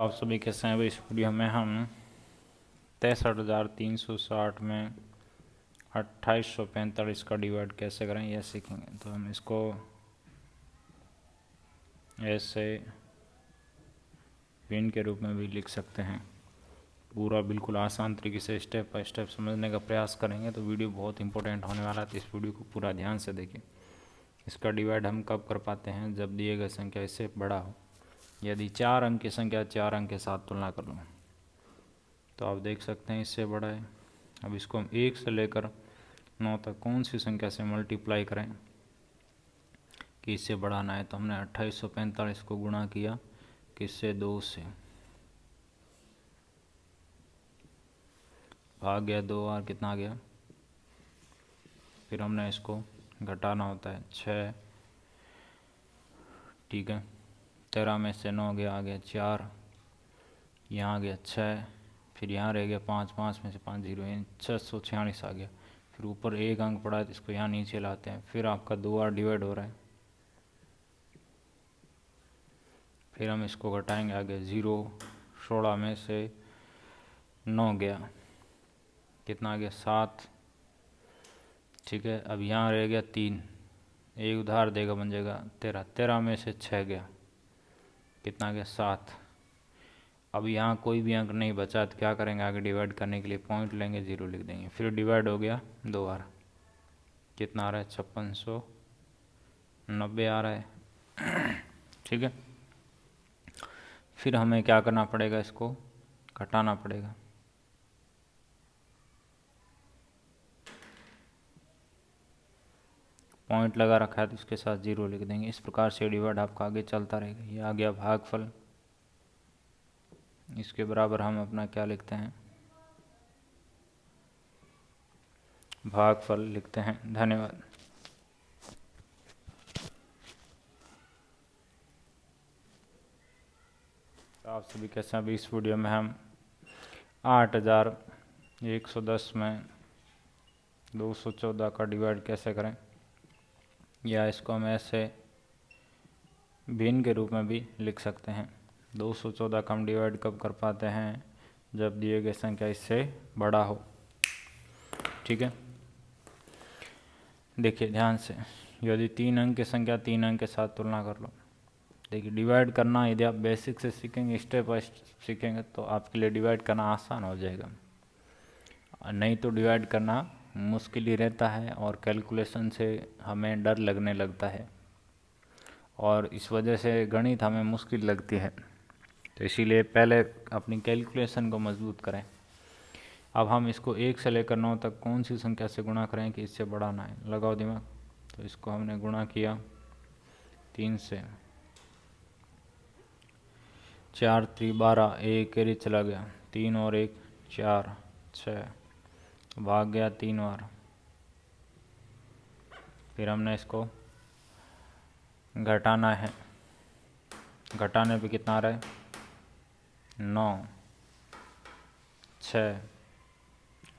आप सभी कैसे हैं। इस वीडियो में हम 63,360 में 2845 का डिवाइड कैसे करें यह सीखेंगे। तो हम इसको ऐसे पिन के रूप में भी लिख सकते हैं। पूरा बिल्कुल आसान तरीके से स्टेप बाय स्टेप समझने का प्रयास करेंगे तो वीडियो बहुत इंपॉर्टेंट होने वाला है। तो इस वीडियो को पूरा ध्यान से देखिए। इसका डिवाइड हम कब कर पाते हैं? जब दिए गए संख्या इससे बड़ा हो। यदि 4 अंक की संख्या 4 अंक के साथ तुलना कर लो तो आप देख सकते हैं इससे बड़ा है। अब इसको हम 1 से लेकर 9 तक कौन सी संख्या से मल्टीप्लाई करें कि इससे बढ़ाना है। तो हमने 2845 को गुणा किया किससे? 2 से। भाग गया 2 और कितना आ गया। फिर हमने इसको घटाना होता है 6, ठीक है। 13 में से 9 गया, आ गया 4, यहाँ आ गया 6, फिर यहाँ रह गया 5, 5 में से 5 जीरो, 646 आ गया। फिर ऊपर 1 अंक पड़ा है तो इसको यहाँ नीचे लाते हैं। फिर आपका 2 बार डिवाइड हो रहा है। फिर हम इसको घटाएंगे, आगे 0, 16 में से 9 गया, कितना आ गया? 7, ठीक है। अब यहाँ रह गया 3, एक उधार देगा बन जाएगा 13, 13 में से 6 गया, कितना आ गया? 7। अब यहाँ कोई भी अंक नहीं बचा तो क्या करेंगे? आगे डिवाइड करने के लिए पॉइंट लेंगे, 0 लिख देंगे। फिर डिवाइड हो गया 2 बार, कितना आ रहा है? 5690 आ रहा है, ठीक है। फिर हमें क्या करना पड़ेगा? इसको घटाना पड़ेगा। पॉइंट लगा रखा है तो इसके साथ 0 लिख देंगे। इस प्रकार से डिवाइड आपका आगे चलता रहेगा। ये आ गया भागफल। इसके बराबर हम अपना क्या लिखते हैं? भागफल लिखते हैं। धन्यवाद। आप सभी कैसे हैं। अभी इस वीडियो में हम 8110 में 214 का डिवाइड कैसे करें, या इसको हम ऐसे भिन्न के रूप में भी लिख सकते हैं। 214 का हम डिवाइड कब कर पाते हैं? जब दिए गए संख्या इससे बड़ा हो, ठीक है। देखिए ध्यान से, यदि 3 अंक की संख्या 3 अंक के साथ तुलना कर लो। देखिए डिवाइड करना यदि आप बेसिक से सीखेंगे, स्टेप बाय स्टेप सीखेंगे तो आपके लिए डिवाइड करना आसान हो जाएगा। नहीं तो डिवाइड करना मुश्किल ही रहता है और कैलकुलेशन से हमें डर लगने लगता है और इस वजह से गणित हमें मुश्किल लगती है। तो इसीलिए पहले अपनी कैलकुलेशन को मजबूत करें। अब हम इसको 1 से लेकर 9 तक कौन सी संख्या से गुणा करें कि इससे बढ़ाना है? लगाओ दिमाग। तो इसको हमने गुणा किया 3 से, 4 3 12, 1 कैरी चला गया, 3 और 1 4, 6, भाग गया 3 बार। फिर हमने इसको घटाना है। घटाने पे कितना आ रहा है? 9, 6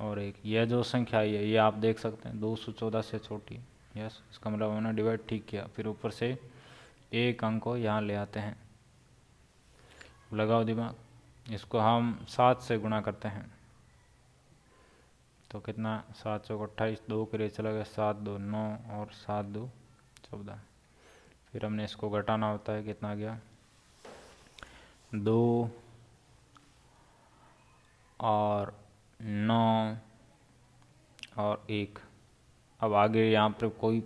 और 1। यह जो संख्या है ये आप देख सकते हैं 214 से छोटी है। यस, इसका मतलब हमने डिवाइड ठीक किया। फिर ऊपर से 1 अंक को यहाँ ले आते हैं। लगाओ दिमाग। इसको हम 7 से गुणा करते हैं तो कितना? 7 चौक 28, 2 के लिए चला गया, 7 2 9 और 7 2 14। फिर हमने इसको घटाना होता है, कितना गया? 2 और 9 और 1। अब आगे यहाँ पर कोई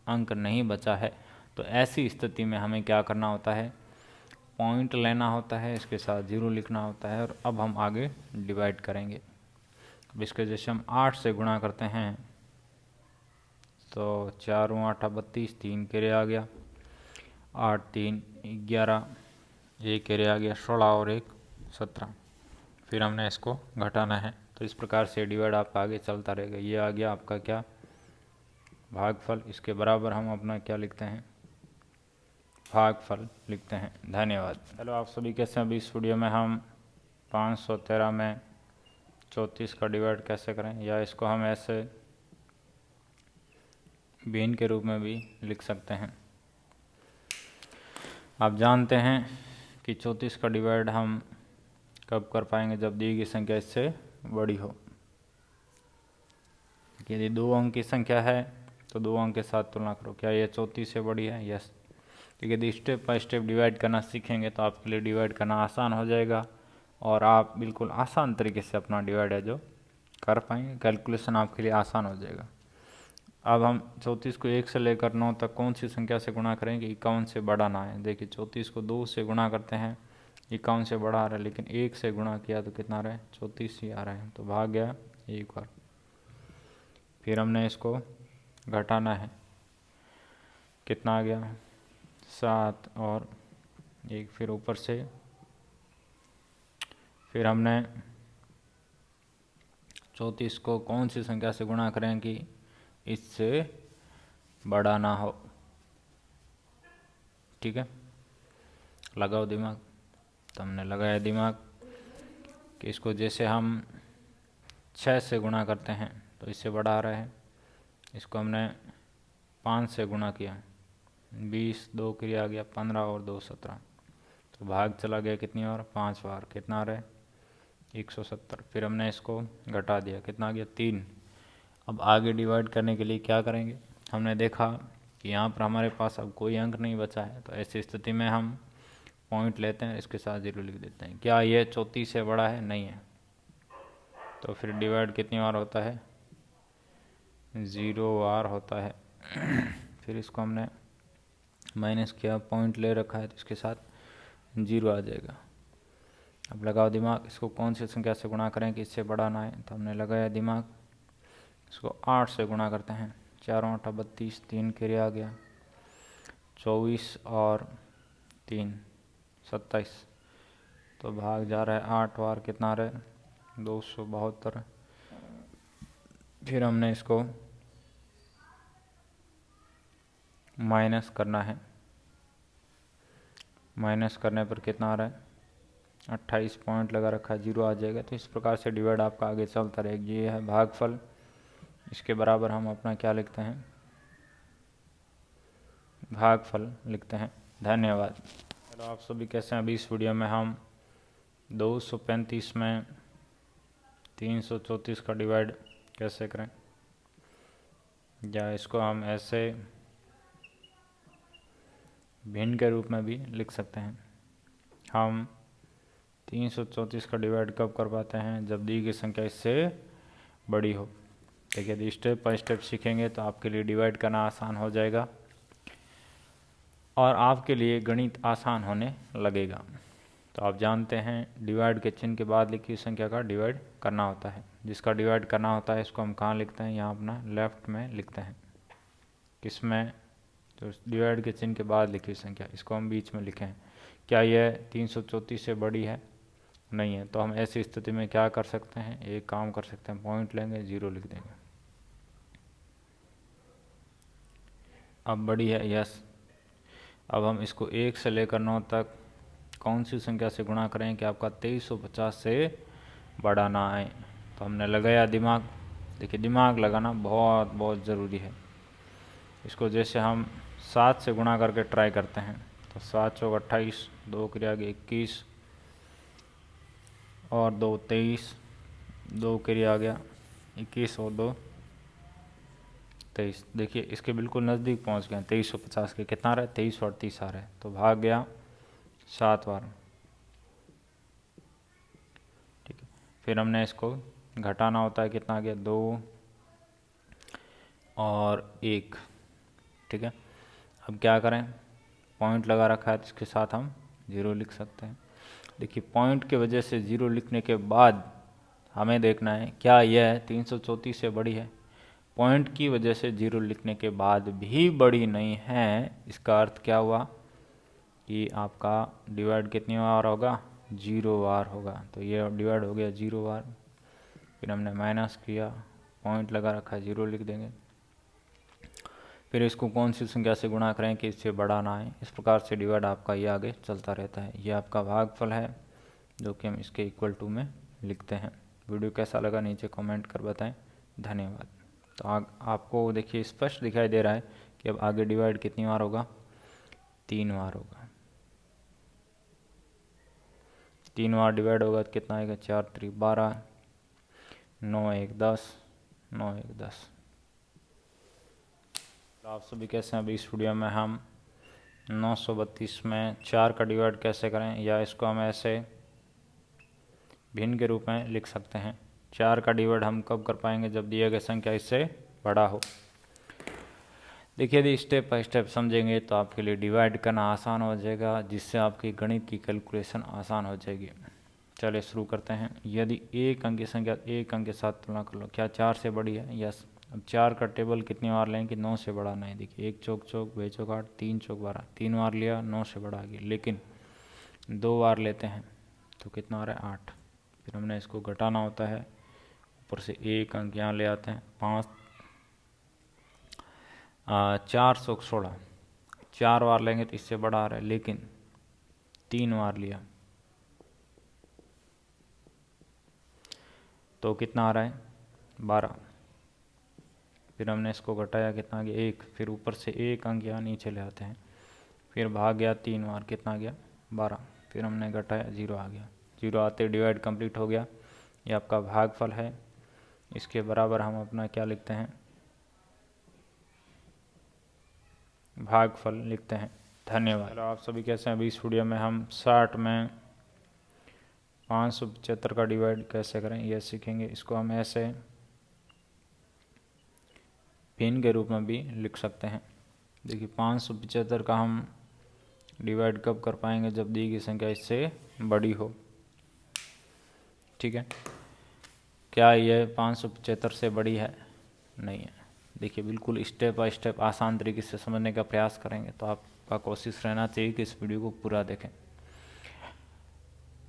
अंक नहीं बचा है तो ऐसी स्थिति में हमें क्या करना होता है? पॉइंट लेना होता है, इसके साथ 0 लिखना होता है। और अब हम आगे डिवाइड करेंगे। अब इसके जैसे हम 8 से गुणा करते हैं तो 4 8 32, 3 केरे आ गया, 8 3 11, 1 केरे आ गया, 16 और 1 17। फिर हमने इसको घटाना है। तो इस प्रकार से डिवाइड आपका आगे चलता रहेगा। ये आ गया आपका क्या? भागफल। इसके बराबर हम अपना क्या लिखते हैं? भागफल लिखते हैं। धन्यवाद। हेलो, आप सभी कैसे हैं। अभी इस वीडियो में हम 513 में 34 का डिवाइड कैसे करें, या इसको हम ऐसे भिन्न के रूप में भी लिख सकते हैं। आप जानते हैं कि 34 का डिवाइड हम कब कर पाएंगे? जब दी गई संख्या इससे बड़ी हो। यदि 2 अंक की संख्या है तो 2 अंक के साथ तुलना करो, क्या यह 34 से बड़ी है? यस। तो यदि स्टेप बाय स्टेप डिवाइड करना सीखेंगे तो आपके लिए डिवाइड करना आसान हो जाएगा और आप बिल्कुल आसान तरीके से अपना डिवाइड है जो कर पाएंगे, कैलकुलेशन आपके लिए आसान हो जाएगा। अब हम 34 को 1 से लेकर 9 तक कौन सी संख्या से गुणा करेंगे? 51 से बड़ा ना है। देखिए 34 को 2 से गुणा करते हैं, 51 से बड़ा आ रहा है, लेकिन 1 से गुणा किया तो कितना आ रहा है? 34 ही आ रहा है, तो भाग गया एक बार। फिर हमने इसको घटाना है, कितना आ गया? 7 और 1, फिर ऊपर से फिर हमने 34 को कौन सी संख्या से गुणा करें कि इससे बड़ा ना हो? ठीक है, लगाओ दिमाग। तो हमने लगाया दिमाग कि इसको जैसे हम 6 से गुणा करते हैं तो इससे बड़ा आ रहा है, इसको हमने 5 से गुणा किया, 20, 2 क्रिया आ गया 15 और 2 17, तो भाग चला गया कितनी बार? 5 बार, कितना आ रहा है? 170। फिर हमने इसको घटा दिया, कितना आ गया? 3। अब आगे डिवाइड करने के लिए क्या करेंगे? हमने देखा कि यहाँ पर हमारे पास अब कोई अंक नहीं बचा है, तो ऐसी स्थिति में हम पॉइंट लेते हैं, इसके साथ 0 लिख देते हैं। क्या ये 34 से बड़ा है? नहीं है, तो फिर डिवाइड कितनी बार होता है? 0 बार होता है। फिर इसको हमने माइनस किया, पॉइंट ले रखा है तो इसके साथ 0 आ जाएगा। अब लगाओ दिमाग, इसको कौन सी संख्या से गुणा करें कि इससे बड़ा ना आए? तो हमने लगाया दिमाग, इसको 8 से गुणा करते हैं, 4 8 32, 3 क्रिया आ गया 24 और 3 27, तो भाग जा रहा है 8 बार, कितना आ रहा है? 272। फिर हमने इसको माइनस करना है, माइनस करने पर कितना आ रहा है? 28, पॉइंट लगा रखा है, 0 आ जाएगा। तो इस प्रकार से डिवाइड आपका आगे चलता रहेगा। ये है भागफल, इसके बराबर हम अपना क्या लिखते हैं? भागफल लिखते हैं। धन्यवाद। हेलो, आप सभी कैसे हैं? अभी इस वीडियो में हम 235 में 334 का डिवाइड कैसे करें, या इसको हम ऐसे भिन्न के रूप में भी लिख सकते हैं। हम 334 का डिवाइड कब कर पाते हैं? जब दी गई संख्या इससे बड़ी हो। देखिए, यदि स्टेप बाय स्टेप सीखेंगे तो आपके लिए डिवाइड करना आसान हो जाएगा और आपके लिए गणित आसान होने लगेगा। तो आप जानते हैं डिवाइड के चिन्ह के बाद लिखी संख्या का डिवाइड करना होता है। जिसका डिवाइड करना होता है इसको हम कहाँ लिखते हैं? यहाँ अपना लेफ्ट में लिखते हैं। किसमें? तो डिवाइड के चिन्ह के बाद लिखी संख्या, इसको हम बीच में लिखें। क्या यह 334 से बड़ी है? नहीं है, तो हम ऐसी स्थिति में क्या कर सकते हैं? एक काम कर सकते हैं, पॉइंट लेंगे, 0 लिख देंगे। अब बड़ी है? यस। अब हम इसको 1 से लेकर 9 तक कौन सी संख्या से गुणा करें कि आपका 2350 से बड़ा ना आए? तो हमने लगाया दिमाग। देखिए, दिमाग लगाना बहुत बहुत ज़रूरी है। इसको जैसे हम 7 से गुणा करके ट्राई करते हैं, तो 7 चौक 28, 2 क्रिया गए 21 और 2 23, 2 क्रिया आ गया 21 और 2 23। देखिए, इसके बिल्कुल नज़दीक पहुंच गए, 2350 के कितना रहा है? 23 और 30 आ रहा है, तो भाग गया 7 बार। ठीक है, फिर हमने इसको घटाना होता है, कितना आ गया? 2 और 1। ठीक है, अब क्या करें? पॉइंट लगा रखा है तो इसके साथ हम 0 लिख सकते हैं। देखिए, पॉइंट के वजह से 0 लिखने के बाद हमें देखना है क्या यह 334 से बड़ी है। पॉइंट की वजह से 0 लिखने के बाद भी बड़ी नहीं है, इसका अर्थ क्या हुआ कि आपका डिवाइड कितनी बार होगा? 0 बार होगा। तो ये डिवाइड हो गया 0 बार। फिर हमने माइनस किया, पॉइंट लगा रखा है, 0 लिख देंगे। फिर इसको कौन सी संख्या से गुणा करें कि इससे बड़ा ना आए? इस प्रकार से डिवाइड आपका ये आगे चलता रहता है। ये आपका भागफल है जो कि हम इसके इक्वल टू में लिखते हैं। वीडियो कैसा लगा नीचे कमेंट कर बताएं। धन्यवाद। तो आपको देखिए स्पष्ट दिखाई दे रहा है कि अब आगे डिवाइड कितनी बार होगा? 3 बार होगा। 3 बार डिवाइड होगा तो कितना आएगा, 4 3 12, 9 1 10, 9 1 10। आप सभी कैसे हैं? अभी इस वीडियो में हम 932 में 4 का डिवाइड कैसे करें, या इसको हम ऐसे भिन्न के रूप में लिख सकते हैं। 4 का डिवाइड हम कब कर पाएंगे, जब दिया गया संख्या इससे बड़ा हो। देखिए, यदि स्टेप बाय स्टेप समझेंगे तो आपके लिए डिवाइड करना आसान हो जाएगा, जिससे आपकी गणित की कैलकुलेशन आसान हो जाएगी। चलिए शुरू करते हैं। यदि एक अंक की संख्या एक अंक के साथ तुलना कर लो, क्या 4 से बड़ी है? यस। अब 4 का टेबल कितनी बार लें कि 9 से बड़ा नहीं। देखिए, 1 चौक चौक, 2 चौक 8, 3 चौक 12, 3 बार लिया, 9 से बड़ा आ गया। लेकिन 2 बार लेते हैं तो कितना आ रहा है, 8। फिर हमने इसको घटाना होता है, ऊपर से एक अंक यहाँ ले आते हैं, 5 416। 4 बार लेंगे तो इससे बड़ा आ रहा है, लेकिन 3 बार लिया तो कितना आ रहा है, 12। फिर हमने इसको घटाया, कितना आ गया, 1। फिर ऊपर से एक अंक यहाँ नीचे ले आते हैं, फिर भाग गया 3 बार, कितना आ गया, 12। फिर हमने घटाया, 0 आ गया। 0 आते डिवाइड कंप्लीट हो गया। ये आपका भागफल है। इसके बराबर हम अपना क्या लिखते हैं, भागफल लिखते हैं। धन्यवाद। हेलो, आप सभी कैसे हैं? अभी इस वीडियो में हम 60 में 575 का डिवाइड कैसे करें यह सीखेंगे। इसको हम ऐसे भिन्न के रूप में भी लिख सकते हैं। देखिए, 575 का हम डिवाइड कब कर पाएंगे, जब दी गई संख्या इससे बड़ी हो। ठीक है, क्या यह 575 से बड़ी है? नहीं है। देखिए, बिल्कुल स्टेप बाय स्टेप आसान तरीके से समझने का प्रयास करेंगे तो आपका कोशिश रहना चाहिए कि इस वीडियो को पूरा देखें।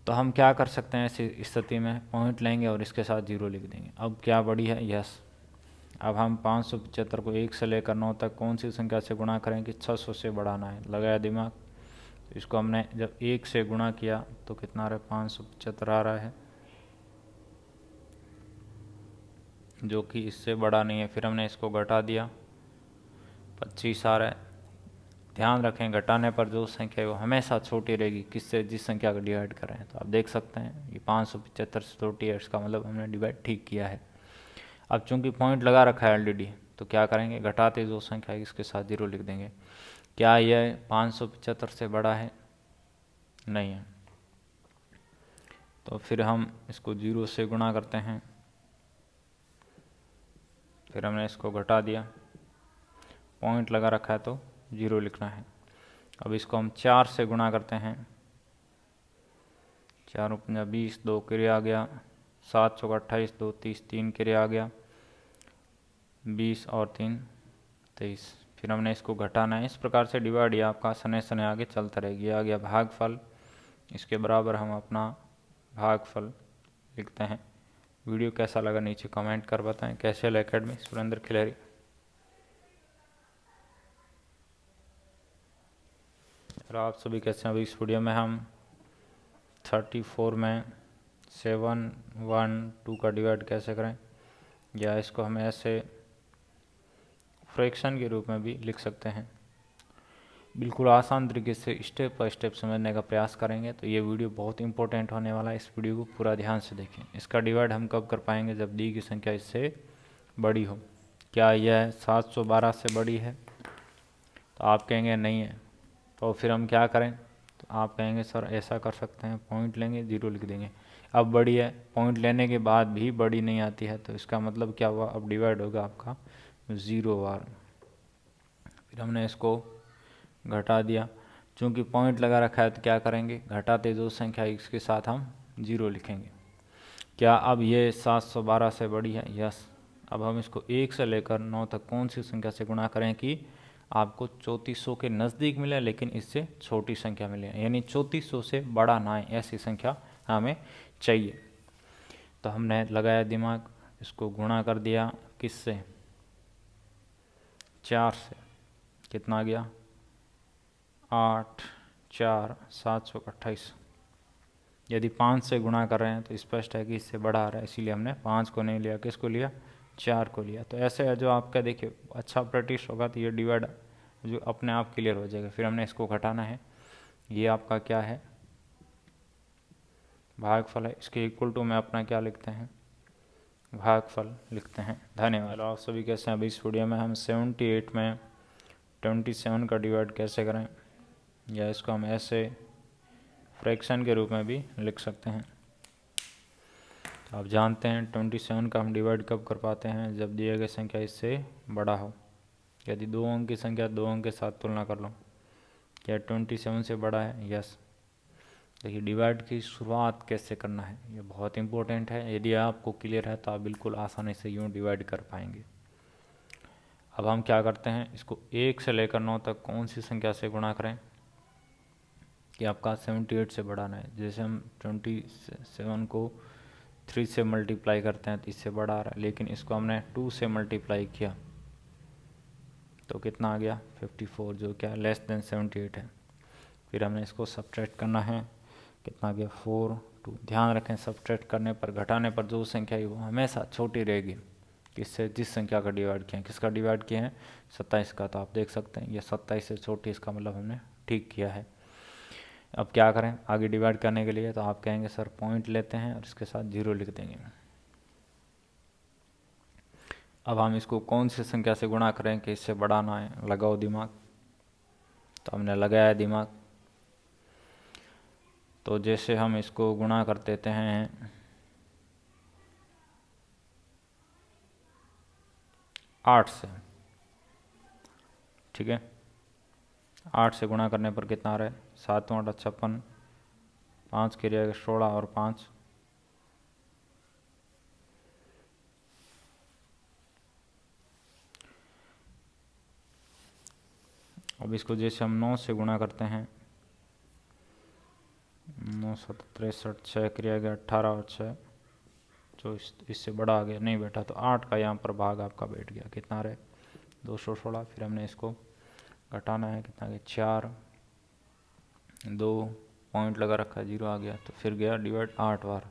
तो हम क्या कर सकते हैं ऐसी स्थिति में, पॉइंट लेंगे और इसके साथ 0 लिख देंगे। अब क्या बड़ी है? यस। अब हम 575 को 1 से लेकर 9 तक कौन सी संख्या से गुणा करें कि 600 से बढ़ाना है। लगाया दिमाग। तो इसको हमने जब 1 से गुणा किया तो कितना आ रहा है, 575 आ रहा है, जो कि इससे बड़ा नहीं है। फिर हमने इसको घटा दिया, 25 आ रहा है। ध्यान रखें, घटाने पर जो संख्या है वो हमेशा छोटी रहेगी किससे, जिस संख्या को डिवाइड कर रहे हैं। तो आप देख सकते हैं ये 575 से छोटी है, इसका मतलब हमने डिवाइड ठीक किया है। अब चूंकि पॉइंट लगा रखा है ऑलरेडी, तो क्या करेंगे, घटाते जो संख्या है इसके साथ 0 लिख देंगे। क्या यह 575 से बड़ा है? नहीं है। तो फिर हम इसको 0 से गुणा करते हैं, फिर हमने इसको घटा दिया, पॉइंट लगा रखा है तो 0 लिखना है। अब इसको हम 4 से गुणा करते हैं, 4 पंजा 20, 2 किरे आ गया, 7 चौक 28, 2 30, 3 किरे आ गया, 20 और 3 23। फिर हमने इसको घटाना है। इस प्रकार से डिवाइड या आपका सने सने आगे चलता रहेगी। आ गया भागफल। इसके बराबर हम अपना भागफल लिखते हैं। वीडियो कैसा लगा नीचे कमेंट कर बताएं। कैसे एकेडमी, सुरेंद्र खिलेरी। और आप सभी कैसे हैं? अभी इस वीडियो में हम 34 में 7 1 2 का डिवाइड कैसे करें, या इसको हम ऐसे फ्रैक्शन के रूप में भी लिख सकते हैं। बिल्कुल आसान तरीके से स्टेप बाय स्टेप समझने का प्रयास करेंगे तो ये वीडियो बहुत इंपॉर्टेंट होने वाला है। इस वीडियो को पूरा ध्यान से देखें। इसका डिवाइड हम कब कर पाएंगे, जब दी की संख्या इससे बड़ी हो। क्या यह 712 से बड़ी है? तो आप कहेंगे नहीं है। तो फिर हम क्या करें, तो आप कहेंगे सर ऐसा कर सकते हैं, पॉइंट लेंगे, 0 लिख देंगे। अब बड़ी है, पॉइंट लेने के बाद भी बड़ी नहीं आती है, तो इसका मतलब क्या हुआ, अब डिवाइड होगा आपका 0 बार। फिर हमने इसको घटा दिया, चूंकि पॉइंट लगा रखा है तो क्या करेंगे, घटाते जो संख्या इसके साथ हम 0 लिखेंगे। क्या अब ये 712 से बड़ी है? यस। अब हम इसको 1 से लेकर 9 तक कौन सी संख्या से गुणा करें कि आपको 3400 के नज़दीक मिले लेकिन इससे छोटी संख्या मिले, यानी 3400 से बड़ा ना आए, ऐसी संख्या हमें चाहिए। तो हमने लगाया दिमाग, इसको गुणा कर दिया किससे, 4 से। कितना आ गया, 8 4 7 चौक 28। यदि 5 से गुणा कर रहे हैं तो स्पष्ट है कि इससे बड़ा आ रहा है, इसीलिए हमने 5 को नहीं लिया, किसको लिया, 4 को लिया। तो ऐसे है जो आपका देखिए अच्छा प्रैक्टिस होगा तो ये डिवाइड जो अपने आप क्लियर हो जाएगा। फिर हमने इसको घटाना है, ये आपका क्या है, भागफल है, इसके इक्वल टू में अपना क्या लिखते हैं, भागफल लिखते हैं। धन्यवाद। हेलो आप सभी, कैसे हैं? अभी इस वीडियो में हम 78 में 27 का डिवाइड कैसे करें, या इसको हम ऐसे फ्रैक्शन के रूप में भी लिख सकते हैं। तो आप जानते हैं 27 का हम डिवाइड कब कर पाते हैं, जब दिए गए संख्या इससे बड़ा हो। यदि 2 अंक की संख्या 2 अंक के साथ तुलना कर लो, क्या 27 से बड़ा है? यस। देखिए डिवाइड की शुरुआत कैसे करना है, ये बहुत इंपॉर्टेंट है। यदि आपको क्लियर है तो आप बिल्कुल आसानी से यूँ डिवाइड कर पाएंगे। अब हम क्या करते हैं, इसको 1 से लेकर 9 तक कौन सी संख्या से गुणा करें कि आपका 78 से बढ़ाना है। जैसे हम 27 को 3 से मल्टीप्लाई करते हैं तो इससे बड़ा आ रहा है, लेकिन इसको हमने 2 से मल्टीप्लाई किया तो कितना आ गया 54, जो क्या लेस देन 78 है। फिर हमने इसको सब्ट्रैक्ट करना है, कितना आ गया 4 2। ध्यान रखें सब्ट्रैक्ट करने पर, घटाने पर जो संख्या है वो हमेशा छोटी रहेगी किससे, जिस संख्या का डिवाइड किया है। किसका डिवाइड किया है? 27 का। तो आप देख सकते हैं ये 27 से छोटी, इसका मतलब हमने ठीक किया है। अब क्या करें आगे डिवाइड करने के लिए, तो आप कहेंगे सर पॉइंट लेते हैं और इसके साथ 0 लिख देंगे। अब हम इसको कौन सी संख्या से गुणा करें कि इससे बढ़ाना है, लगाओ दिमाग। तो हमने लगाया दिमाग। तो जैसे हम इसको गुणा कर देते हैं 8 से, ठीक है। 8 से गुणा करने पर कितना आ रहा है, 7 8 56, 5 के लिए 16 और 5 अब इसको जैसे हम 9 से गुणा करते हैं, 9 7 63, 6 क्रिया गया 18 और 6, जो इससे बड़ा आ गया, नहीं बैठा। तो 8 का यहाँ पर भाग आपका बैठ गया, कितना रहे 216। फिर हमने इसको घटाना है, कितना गया 4, 2 पॉइंट लगा रखा है 0 आ गया, तो फिर गया डिवाइड 8 बार,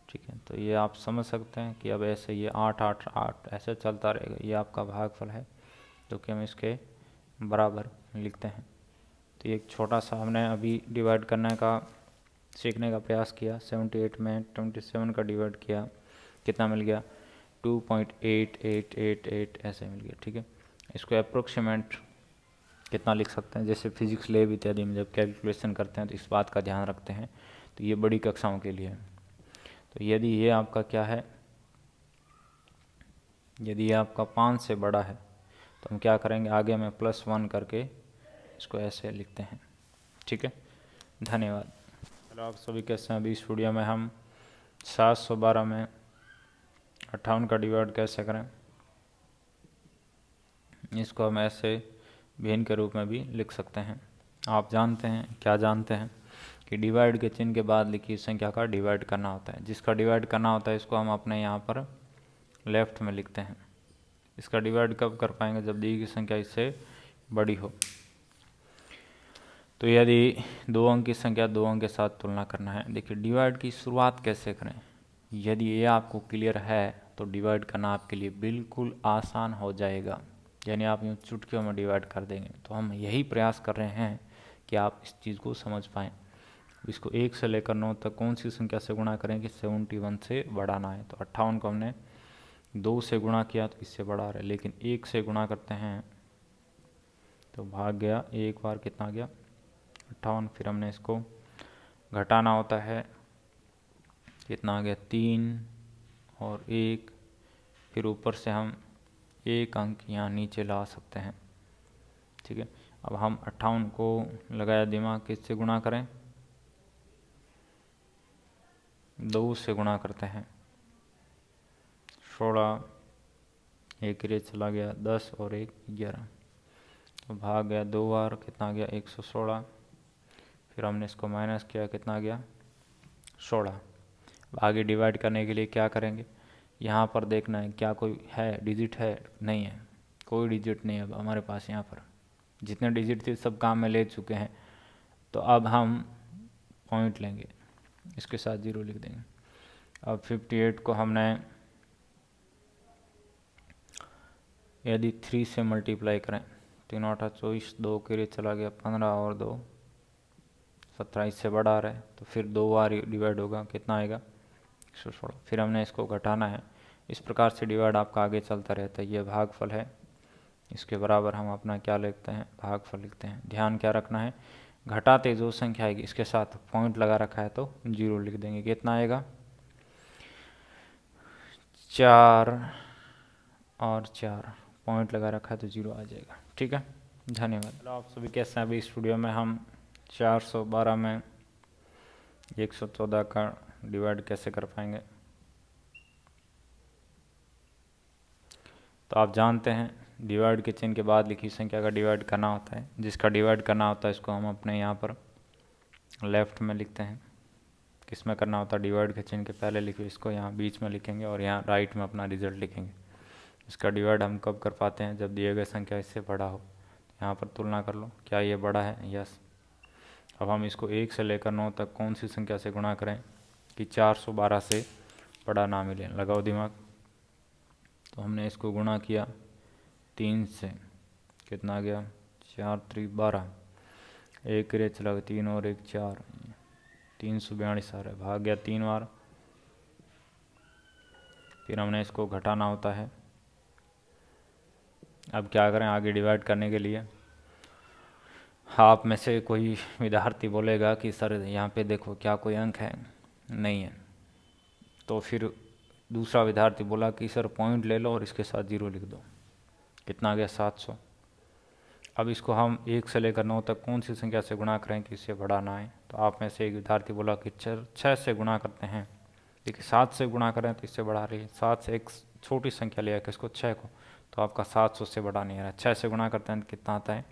ठीक है। तो ये आप समझ सकते हैं कि अब ऐसे ये 8 8 8 ऐसे चलता रहेगा। ये आपका भागफल है जो कि हम इसके बराबर लिखते हैं। तो ये एक छोटा सा हमने अभी डिवाइड करने का सीखने का प्रयास किया। 78 में 27 का डिवाइड किया, कितना मिल गया 2.8888 ऐसे मिल गया, ठीक है। इसको अप्रोक्सीमेट कितना लिख सकते हैं, जैसे फिजिक्स लैब इत्यादि में जब कैलकुलेशन करते हैं तो इस बात का ध्यान रखते हैं। तो ये बड़ी कक्षाओं के लिए है। तो यदि ये आपका क्या है, यदि ये आपका 5 से बड़ा है तो हम क्या करेंगे, आगे में +1 करके इसको ऐसे लिखते हैं, ठीक है। धन्यवाद। हेलो आप सभी, कैसे हैं? अभी इस वीडियो में हम 712 में 58 का डिवाइड कैसे करें, इसको हम ऐसे भिन्न के रूप में भी लिख सकते हैं। आप जानते हैं, क्या जानते हैं कि डिवाइड के चिन्ह के बाद लिखी संख्या का डिवाइड करना होता है। जिसका डिवाइड करना होता है इसको हम अपने यहाँ पर लेफ्ट में लिखते हैं। इसका डिवाइड कब कर पाएंगे, जब दी गई संख्या इससे बड़ी हो। तो यदि 2 अंक की संख्या 2 अंक के साथ तुलना करना है, देखिए डिवाइड की शुरुआत कैसे करें। यदि ये आपको क्लियर है तो डिवाइड करना आपके लिए बिल्कुल आसान हो जाएगा, यानी आप यूँ चुटकियों में डिवाइड कर देंगे। तो हम यही प्रयास कर रहे हैं कि आप इस चीज़ को समझ पाएँ। इसको 1 से लेकर 9 तक कौन सी संख्या से गुणा करें कि 71 से बढ़ाना है। तो 58 को हमने 2 से गुणा किया तो इससे बढ़ा रहा है, लेकिन 1 से गुणा करते हैं तो भाग गया, एक बार कितना गया 58। फिर हमने इसको घटाना होता है, कितना आ गया 3 और 1। फिर ऊपर से हम एक अंक यहाँ नीचे ला सकते हैं, ठीक है। अब हम 58 को लगाया दिमाग, किससे गुणा करें, 2 से गुणा करते हैं, 16 एक रेत चला गया 10 और 1 11, तो भाग गया 2 बार, कितना गया 116। फिर हमने इसको माइनस किया, कितना गया 16। आगे डिवाइड करने के लिए क्या करेंगे, यहाँ पर देखना है क्या कोई है डिजिट है, नहीं है, कोई डिजिट नहीं है अब हमारे पास। यहाँ पर जितने डिजिट थे सब काम में ले चुके हैं। तो अब हम पॉइंट लेंगे, इसके साथ 0 लिख देंगे। अब 58 को हमने यदि 3 से मल्टीप्लाई करें, 3 8 24, 2 के लिए चला गया 15 और 2 17 इससे बड़ा आ रहा है, तो फिर 2 बार डिवाइड होगा, कितना आएगा 116। फिर हमने इसको घटाना है। इस प्रकार से डिवाइड आपका आगे चलता रहता है। ये भागफल है, इसके बराबर हम अपना क्या लिखते हैं, भागफल लिखते हैं। ध्यान क्या रखना है, घटाते जो संख्या आएगी इसके साथ पॉइंट लगा रखा है तो 0 लिख देंगे। कितना आएगा 4 और 4, पॉइंट लगा रखा है तो 0 आ जाएगा। ठीक है, धन्यवाद। हेलो आप सभी, कैसे हैं? अभी इस वीडियो में हम 412 में 114 का डिवाइड कैसे कर पाएंगे। तो आप जानते हैं डिवाइड के चिन्ह के बाद लिखी संख्या का डिवाइड करना होता है। जिसका डिवाइड करना होता है इसको हम अपने यहाँ पर लेफ्ट में लिखते हैं। किस में करना होता है, डिवाइड के चिन्ह के पहले लिखे इसको यहाँ बीच में लिखेंगे और यहाँ राइट में अपना रिजल्ट लिखेंगे। इसका डिवाइड हम कब कर पाते हैं, जब दिए गए संख्या इससे बड़ा हो। यहाँ पर तुलना कर लो, क्या ये बड़ा है, यस। अब हम इसको 1 से लेकर 9 तक कौन सी संख्या से गुणा करें कि 412 से बड़ा ना मिले। लगाओ दिमाग। तो हमने इसको गुणा किया 3 से, कितना आ गया 4 3 12, 1 रे चला 3 और 1 4, 342 आ रहा है, भाग गया 3 बार। फिर हमने इसको घटाना होता है। अब क्या करें आगे डिवाइड करने के लिए, आप में से कोई विद्यार्थी बोलेगा कि सर यहाँ पे देखो क्या कोई अंक है, नहीं है। तो फिर दूसरा विद्यार्थी बोला कि सर पॉइंट ले लो और इसके साथ 0 लिख दो। कितना आ गया 700। अब इसको हम 1 से लेकर 9 तक कौन सी संख्या से गुणा करें कि इससे बड़ा ना आए। तो आप में से एक विद्यार्थी बोला कि 6 से गुणा करते हैं। देखिए 7 से गुणा करें तो इससे बड़ा रही है। 7 से एक छोटी संख्या लिया किसको, 6 को, तो आपका 700 से बड़ा नहीं आ रहा है। 6 से गुणा करते हैं तो कितना आता है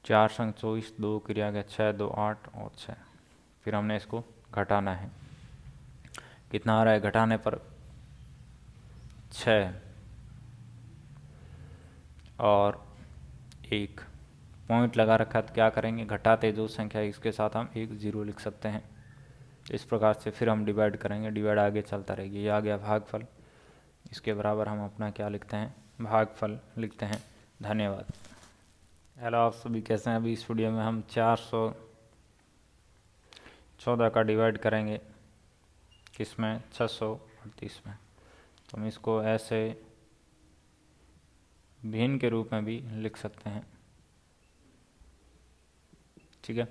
4 संग 24, 2 क्रिया गया 6 2 8 और 6। फिर हमने इसको घटाना है। कितना आ रहा है घटाने पर 6 और 1, पॉइंट लगा रखा है तो क्या करेंगे, घटाते जो संख्या है इसके साथ हम 1 0 लिख सकते हैं। इस प्रकार से फिर हम डिवाइड करेंगे, डिवाइड आगे चलता रहेगी। ये आ गया भागफल, इसके बराबर हम अपना क्या लिखते हैं, भागफल लिखते हैं। धन्यवाद। हेलो आप सभी, कैसे हैं? अभी इस वीडियो में हम 414 का डिवाइड करेंगे, किसमें 638 में। तो हम इसको ऐसे भिन्न के रूप में भी लिख सकते हैं। ठीक है,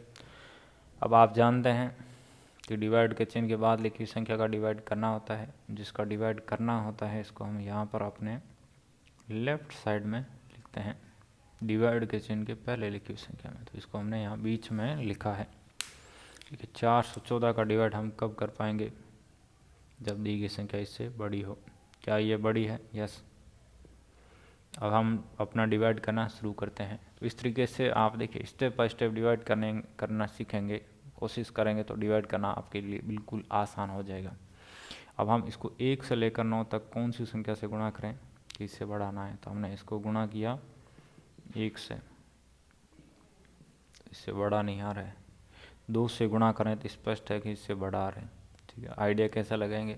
अब आप जानते हैं कि डिवाइड के चिन्ह के बाद लिखी संख्या का डिवाइड करना होता है। जिसका डिवाइड करना होता है इसको हम यहाँ पर अपने लेफ्ट साइड में लिखते हैं, डिवाइड के चिन्ह के पहले लिखी संख्या में। तो इसको हमने यहाँ बीच में लिखा है। ठीक है, 414 का डिवाइड हम कब कर पाएंगे, जब दी गई संख्या इससे बड़ी हो। क्या ये बड़ी है, यस। अब हम अपना डिवाइड करना शुरू करते हैं। तो इस तरीके से आप देखिए स्टेप बाय स्टेप डिवाइड करना सीखेंगे, कोशिश करेंगे तो डिवाइड करना आपके लिए बिल्कुल आसान हो जाएगा। अब हम इसको 1 से लेकर 9 तक कौन सी संख्या से गुणा करें कि इससे बड़ा ना है। तो हमने इसको गुणा किया 1 से, तो इससे बड़ा नहीं आ रहा है। 2 से गुणा करें तो स्पष्ट है कि इससे बड़ा आ रहा है। ठीक है, आइडिया कैसा लगाएंगे,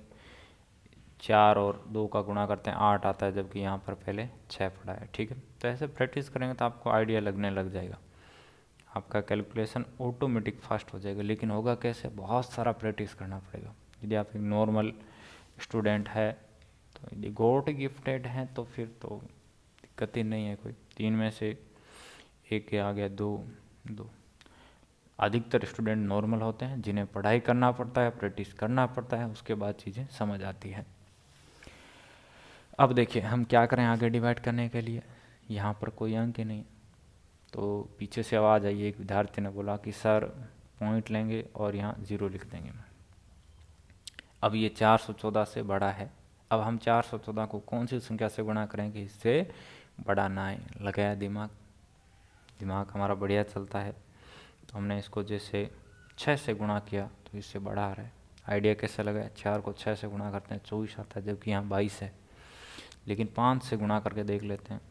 4 और 2 का गुणा करते हैं 8 आता है, जबकि यहाँ पर पहले 6 पड़ा है। ठीक है, तो ऐसे प्रैक्टिस करेंगे तो आपको आइडिया लगने लग जाएगा, आपका कैलकुलेशन ऑटोमेटिक फास्ट हो जाएगा। लेकिन होगा कैसे, बहुत सारा प्रैक्टिस करना पड़ेगा। यदि आप एक नॉर्मल स्टूडेंट है, तो यदि गॉड गिफ्टेड हैं तो फिर तो दिक्कत ही नहीं है कोई। 3 में से 1 आ गया 2। अधिकतर स्टूडेंट नॉर्मल होते हैं, जिन्हें पढ़ाई करना पड़ता है, प्रैक्टिस करना पड़ता है, उसके बाद चीज़ें समझ आती है। अब देखिए हम क्या करें आगे डिवाइड करने के लिए। यहाँ पर कोई अंक ही नहीं, तो पीछे से आवाज़ आई, एक विद्यार्थी ने बोला कि सर पॉइंट लेंगे और यहाँ 0 लिख देंगे। अब ये 414 से बड़ा है। अब हम 414 को कौन सी संख्या से गुणा करेंगे इससे बड़ा ना आए। लगाया दिमाग, दिमाग हमारा बढ़िया चलता है। तो हमने इसको जैसे 6 से गुणा किया तो इससे बड़ा आ रहा है। आइडिया कैसे लगा, 4 को 6 से गुणा करते हैं 24 आता है, जबकि यहाँ 22 है। लेकिन 5 से गुणा करके देख लेते हैं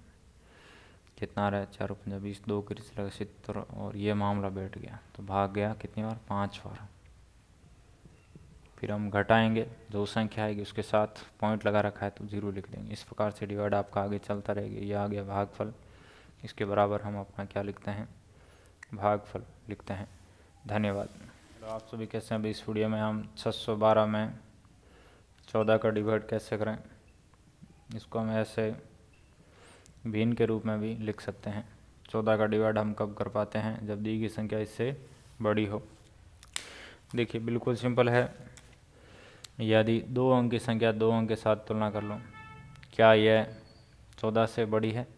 कितना आ रहा है, 4 5 20, 2 की लगा 70, और ये मामला बैठ गया तो भाग गया कितनी बार, 5 बार। फिर हम घटाएंगे, जो संख्या आएगी उसके साथ पॉइंट लगा रखा है तो 0 लिख देंगे। इस प्रकार से डिवाइड आपका आगे चलता रहेगा। ये आ गया भागफल, इसके बराबर हम अपना क्या लिखते हैं, भागफल लिखते हैं। धन्यवाद। तो आप सभी कैसे हैं? अभी इस वीडियो में हम 612 में 14 का डिवाइड कैसे करें, इसको हम ऐसे भिन्न के रूप में भी लिख सकते हैं। 14 का डिवाइड हम कब कर पाते हैं? जब दी गई संख्या इससे बड़ी हो। देखिए बिल्कुल सिंपल है। यदि 2 अंक की संख्या 2 अंक के साथ तुलना कर लो, क्या यह 14 से बड़ी है?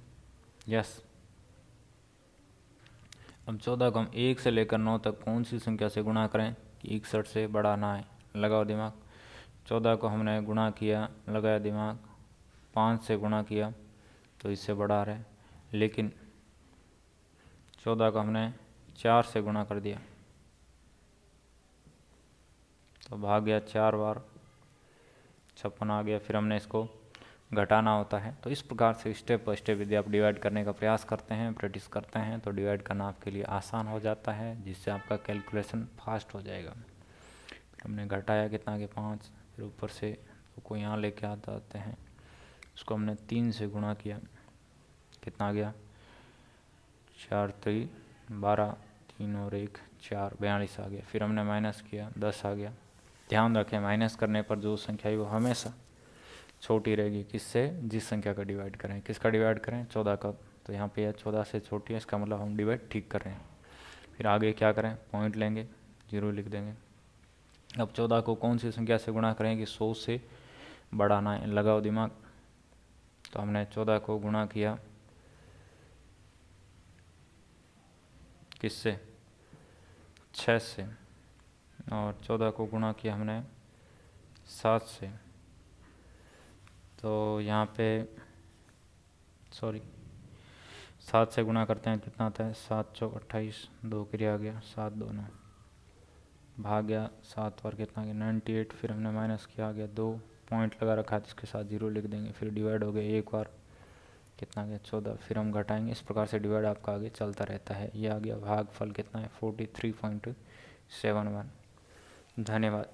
यस। अब 14 को हम 1 से लेकर 9 तक कौन सी संख्या से गुणा करें कि 61 से बड़ा ना आए? लगाओ दिमाग। 14 को हमने गुणा किया, लगाया दिमाग, 5 से गुणा किया तो इससे बड़ा आ रहा है, लेकिन 14 को हमने 4 से गुणा कर दिया तो भाग गया 4 बार, 56 आ गया। फिर हमने इसको घटाना होता है। तो इस प्रकार से स्टेप बाय स्टेप यदि आप डिवाइड करने का प्रयास करते हैं, प्रैक्टिस करते हैं, तो डिवाइड करना आपके लिए आसान हो जाता है, जिससे आपका कैलकुलेशन फास्ट हो जाएगा। फिर हमने घटाया, कितना के 5, फिर ऊपर से को यहाँ लेके आते हैं, उसको हमने 3 से गुणा किया, कितना आ गया? 4 3 12, 3 और 1 4, 42 आ गया। फिर हमने माइनस किया, 10 आ गया। ध्यान रखें, माइनस करने पर जो संख्या है वो हमेशा छोटी रहेगी। किससे? जिस संख्या का डिवाइड करें। किसका डिवाइड करें? 14 का। तो यहाँ पे 14 से छोटी है, इसका मतलब हम डिवाइड ठीक कर रहे हैं। फिर आगे क्या करें? पॉइंट लेंगे, 0 लिख देंगे। अब 14 को कौन सी संख्या से गुणा करें कि 100 से बड़ा ना है? लगाओ दिमाग। तो हमने 14 को गुणा किया किससे? 6 से। और 14 को गुणा किया हमने 7 से। तो यहाँ पे 7 से गुणा करते हैं, कितना आता है? 7 चौक 28, 2 क्रिया आ गया, 7 2 9, भाग गया 7 बार, कितना आ गया? 98। फिर हमने माइनस किया, आ गया 2, पॉइंट लगा रखा है इसके साथ 0 लिख देंगे। फिर डिवाइड हो गया 1 बार, कितना आ गया? 14। फिर हम घटाएंगे। इस प्रकार से डिवाइड आपका आगे चलता रहता है। ये आ गया भागफल, कितना है? 43.71। धन्यवाद।